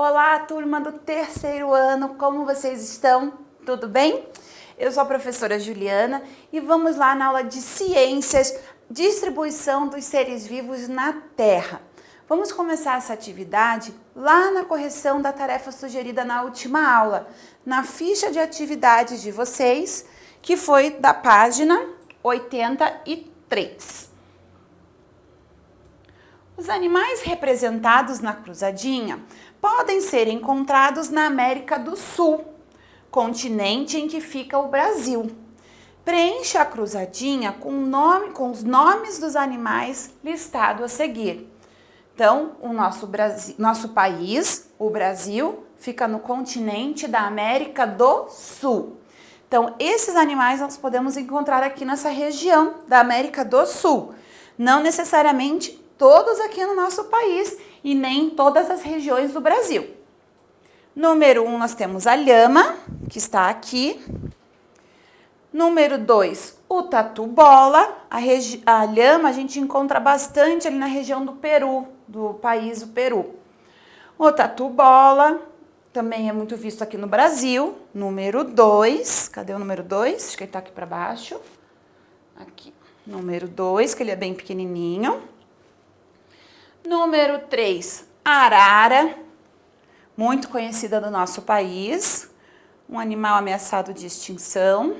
Olá, turma do terceiro ano, como vocês estão? Tudo bem? Eu sou a professora Juliana e vamos lá na aula de Ciências, Distribuição dos Seres Vivos na Terra. Vamos começar essa atividade lá na correção da tarefa sugerida na última aula, na ficha de atividades de vocês, que foi da página 83. Os animais representados na cruzadinha podem ser encontrados na América do Sul, continente em que fica o Brasil. Preencha a cruzadinha com os nomes dos animais listados a seguir. Então, o nosso país, o Brasil, fica no continente da América do Sul. Então, esses animais nós podemos encontrar aqui nessa região da América do Sul. Não necessariamente todos aqui no nosso país e nem em todas as regiões do Brasil. Número 1, nós temos a lhama, que está aqui. Número 2, o tatu-bola. A lhama a gente encontra bastante ali na região do Peru, do país do Peru. O tatu-bola também é muito visto aqui no Brasil. Número 2, cadê o número 2? Acho que ele está aqui para baixo. Aqui, número 2, que ele é bem pequenininho. Número 3, a arara, muito conhecida no nosso país, um animal ameaçado de extinção.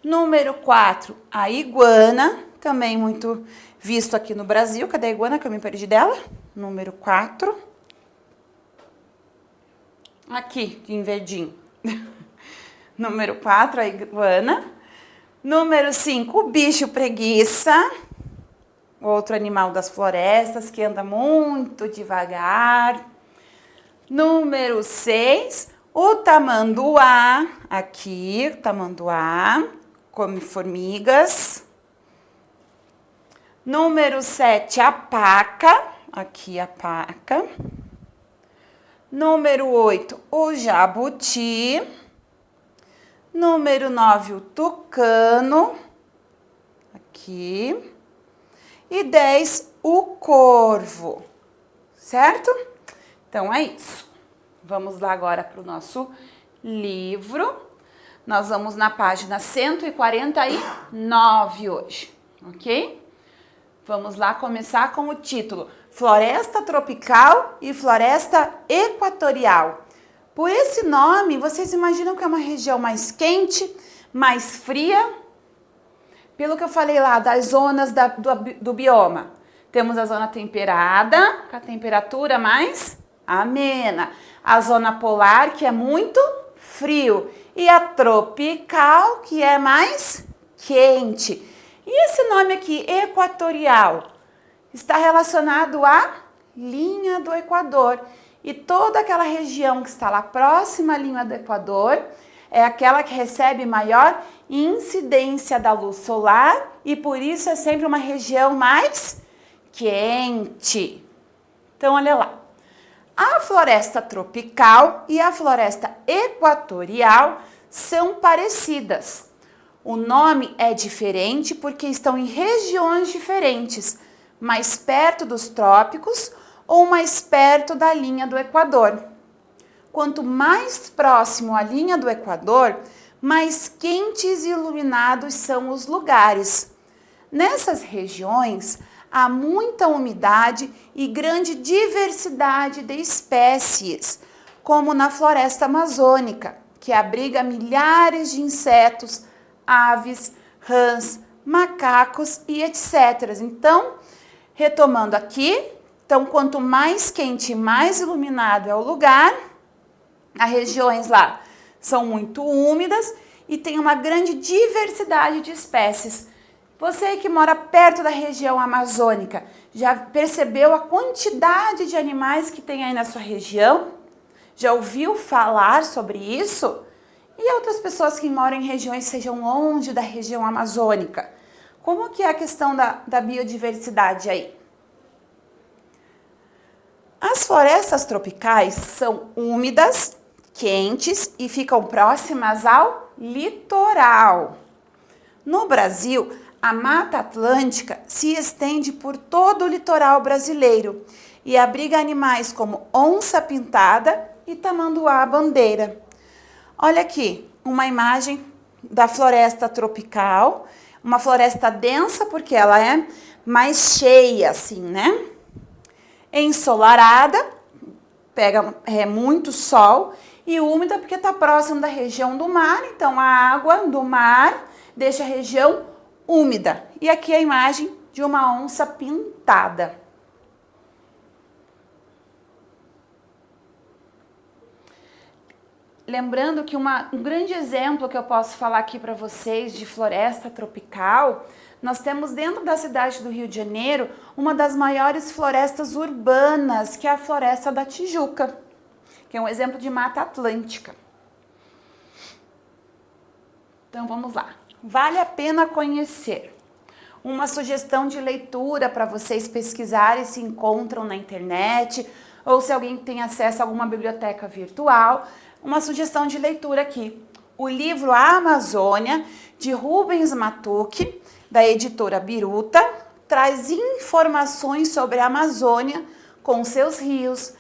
Número 4, a iguana, também muito visto aqui no Brasil. Cadê a iguana que eu me perdi dela? Número 4. Aqui, em verdinho. Número 4, a iguana. Número 5, o bicho preguiça. Outro animal das florestas que anda muito devagar. Número 6, o tamanduá. Aqui, o tamanduá, come formigas. Número 7, a paca. Aqui a paca. Número 8, o jabuti. Número 9, o tucano. Aqui. E 10, o corvo, certo? Então, é isso. Vamos lá agora para o nosso livro. Nós vamos na página 149 hoje, ok? Vamos lá começar com o título: Floresta Tropical e Floresta Equatorial. Por esse nome, vocês imaginam que é uma região mais quente, mais fria? Pelo que eu falei lá, das zonas do bioma. Temos a zona temperada, com a temperatura mais amena. A zona polar, que é muito frio. E a tropical, que é mais quente. E esse nome aqui, equatorial, está relacionado à linha do Equador. E toda aquela região que está lá próxima à linha do Equador é aquela que recebe maior incidência da luz solar e por isso é sempre uma região mais quente. Então, olha lá. A floresta tropical e a floresta equatorial são parecidas. O nome é diferente porque estão em regiões diferentes, mais perto dos trópicos ou mais perto da linha do Equador. Quanto mais próximo à linha do Equador, mais quentes e iluminados são os lugares. Nessas regiões, há muita umidade e grande diversidade de espécies, como na floresta amazônica, que abriga milhares de insetos, aves, rãs, macacos e etc. Então, retomando aqui, quanto mais quente e mais iluminado é o lugar, as regiões lá são muito úmidas e tem uma grande diversidade de espécies. Você que mora perto da região amazônica, já percebeu a quantidade de animais que tem aí na sua região? Já ouviu falar sobre isso? E outras pessoas que moram em regiões que sejam longe da região amazônica? Como que é a questão da biodiversidade aí? As florestas tropicais são úmidas, quentes e ficam próximas ao litoral. No Brasil, a Mata Atlântica se estende por todo o litoral brasileiro e abriga animais como onça-pintada e tamanduá-bandeira. Olha aqui, uma imagem da floresta tropical, uma floresta densa porque ela é mais cheia assim, né? Ensolarada, pega muito sol, e úmida porque está próximo da região do mar, então a água do mar deixa a região úmida. E aqui a imagem de uma onça pintada. Lembrando que um grande exemplo que eu posso falar aqui para vocês de floresta tropical, nós temos dentro da cidade do Rio de Janeiro uma das maiores florestas urbanas, que é a Floresta da Tijuca, que é um exemplo de Mata Atlântica. Então vamos lá. Vale a pena conhecer. Uma sugestão de leitura para vocês pesquisarem se encontram na internet, ou se alguém tem acesso a alguma biblioteca virtual, uma sugestão de leitura aqui. O livro A Amazônia, de Rubens Matucci, da editora Biruta, traz informações sobre a Amazônia com seus rios,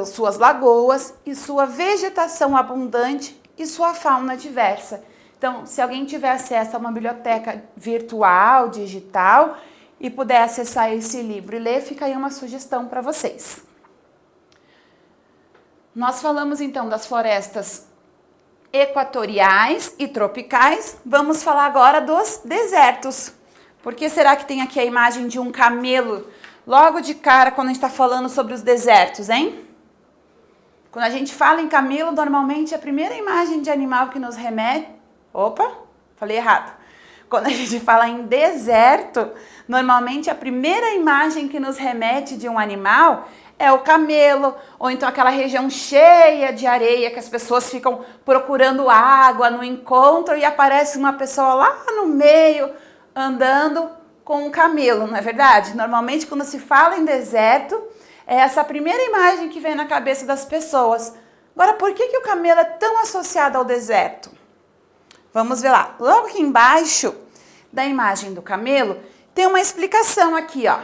suas lagoas e sua vegetação abundante e sua fauna diversa. Então, se alguém tiver acesso a uma biblioteca virtual, digital, e puder acessar esse livro e ler, fica aí uma sugestão para vocês. Nós falamos então das florestas equatoriais e tropicais, vamos falar agora dos desertos. Por que será que tem aqui a imagem de um camelo logo de cara quando a gente está falando sobre os desertos, hein? Quando a gente fala em camelo, normalmente a primeira imagem de animal que nos remete... Opa, falei errado. Quando a gente fala em deserto, normalmente a primeira imagem que nos remete de um animal é o camelo, ou então aquela região cheia de areia que as pessoas ficam procurando água no encontro e aparece uma pessoa lá no meio andando com um camelo, não é verdade? Normalmente quando se fala em deserto, é essa primeira imagem que vem na cabeça das pessoas. Agora, por que o camelo é tão associado ao deserto? Vamos ver lá. Logo aqui embaixo da imagem do camelo, tem uma explicação aqui, ó.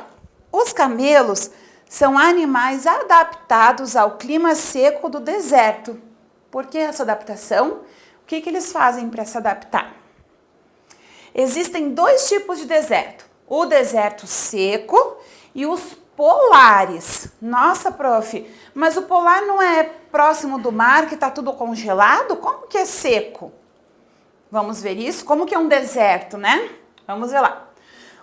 Os camelos são animais adaptados ao clima seco do deserto. Por que essa adaptação? O que eles fazem para se adaptar? Existem dois tipos de deserto. O deserto seco e os polares. Nossa, prof, mas o polar não é próximo do mar, que está tudo congelado? Como que é seco? Vamos ver isso? Como que é um deserto, né? Vamos ver lá.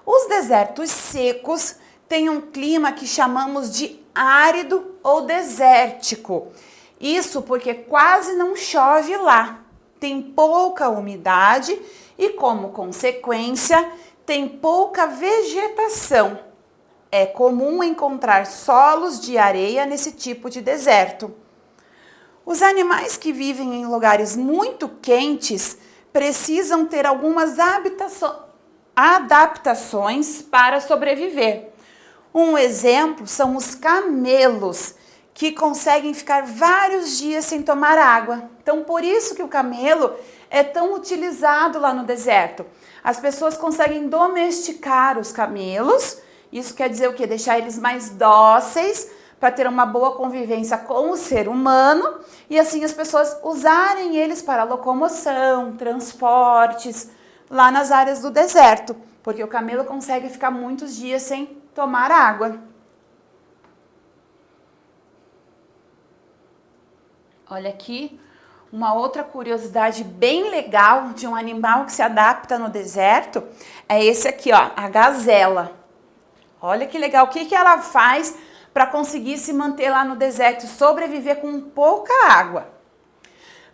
Os desertos secos têm um clima que chamamos de árido ou desértico. Isso porque quase não chove lá. Tem pouca umidade e, como consequência, tem pouca vegetação. É comum encontrar solos de areia nesse tipo de deserto. Os animais que vivem em lugares muito quentes precisam ter algumas adaptações para sobreviver. Um exemplo são os camelos, que conseguem ficar vários dias sem tomar água. Então, por isso que o camelo é tão utilizado lá no deserto. As pessoas conseguem domesticar os camelos, isso quer dizer o quê? Deixar eles mais dóceis, para ter uma boa convivência com o ser humano e assim as pessoas usarem eles para locomoção, transportes, lá nas áreas do deserto, porque o camelo consegue ficar muitos dias sem tomar água. Olha aqui, uma outra curiosidade bem legal de um animal que se adapta no deserto é esse aqui, ó, a gazela. Olha que legal, o que ela faz para conseguir se manter lá no deserto e sobreviver com pouca água?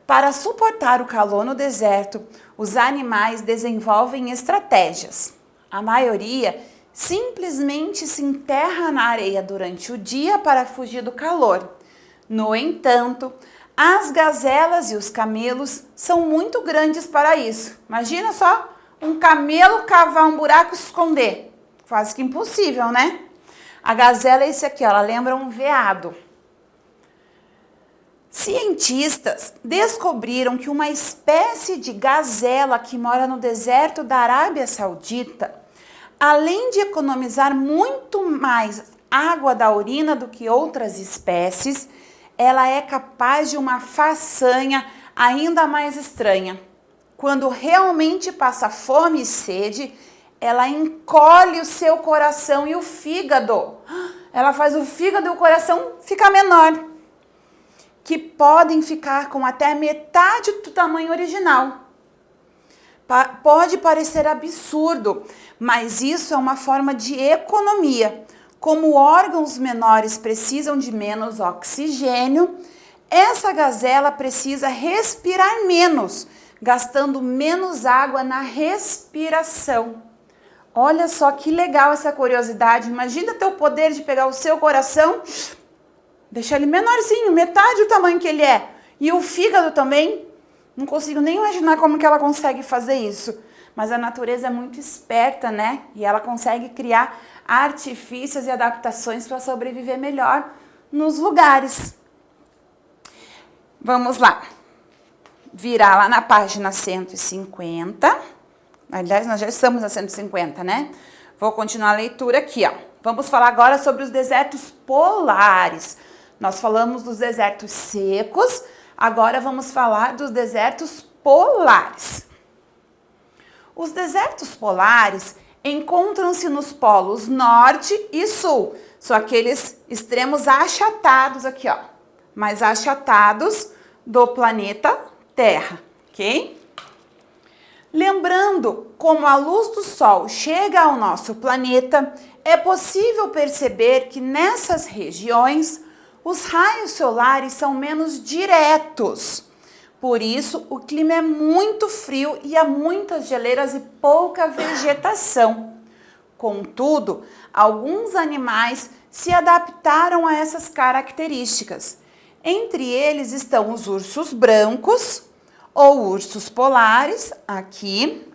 Para suportar o calor no deserto, os animais desenvolvem estratégias. A maioria simplesmente se enterra na areia durante o dia para fugir do calor. No entanto, as gazelas e os camelos são muito grandes para isso. Imagina só um camelo cavar um buraco e se esconder. Quase que impossível, né? A gazela é esse aqui, ó, ela lembra um veado. Cientistas descobriram que uma espécie de gazela que mora no deserto da Arábia Saudita, além de economizar muito mais água da urina do que outras espécies, ela é capaz de uma façanha ainda mais estranha. Quando realmente passa fome e sede, ela encolhe o seu coração e o fígado. Ela faz o fígado e o coração ficar menor, que podem ficar com até metade do tamanho original. Pode parecer absurdo, mas isso é uma forma de economia. Como órgãos menores precisam de menos oxigênio, essa gazela precisa respirar menos, gastando menos água na respiração. Olha só que legal essa curiosidade. Imagina ter o poder de pegar o seu coração, deixar ele menorzinho, metade do tamanho que ele é. E o fígado também. Não consigo nem imaginar como que ela consegue fazer isso. Mas a natureza é muito esperta, né? E ela consegue criar artifícios e adaptações para sobreviver melhor nos lugares. Vamos lá. Virar lá na página 150. Aliás, nós já estamos na 150, né? Vou continuar a leitura aqui, ó. Vamos falar agora sobre os desertos polares. Nós falamos dos desertos secos, agora vamos falar dos desertos polares. Os desertos polares encontram-se nos polos norte e sul. São aqueles extremos achatados aqui, ó. Mais achatados do planeta Terra, ok? Lembrando como a luz do Sol chega ao nosso planeta, é possível perceber que nessas regiões os raios solares são menos diretos. Por isso, o clima é muito frio e há muitas geleiras e pouca vegetação. Contudo, alguns animais se adaptaram a essas características. Entre eles estão os ursos brancos, ou ursos polares, aqui,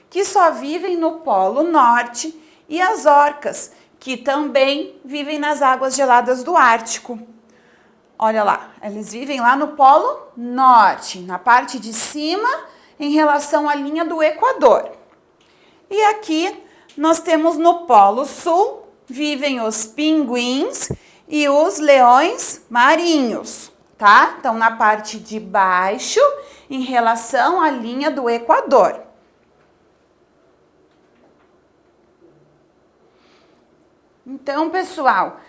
que só vivem no Polo Norte, e as orcas, que também vivem nas águas geladas do Ártico. Olha lá, eles vivem lá no Polo Norte, na parte de cima, em relação à linha do Equador. E aqui nós temos no Polo Sul, vivem os pinguins e os leões marinhos, tá? Então, na parte de baixo, em relação à linha do Equador. Então, pessoal,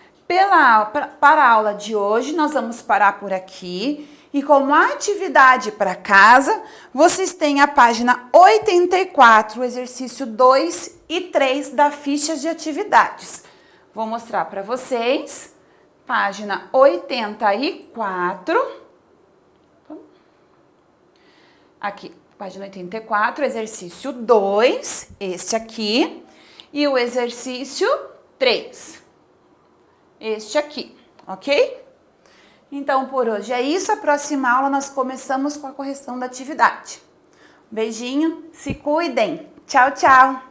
para a aula de hoje, nós vamos parar por aqui. E como atividade para casa, vocês têm a página 84, o exercício 2 e 3 da ficha de atividades. Vou mostrar para vocês. Página 84. Aqui, página 84, exercício 2, este aqui. E o exercício 3, este aqui, ok? Então, por hoje é isso. A próxima aula nós começamos com a correção da atividade. Beijinho, se cuidem. Tchau, tchau.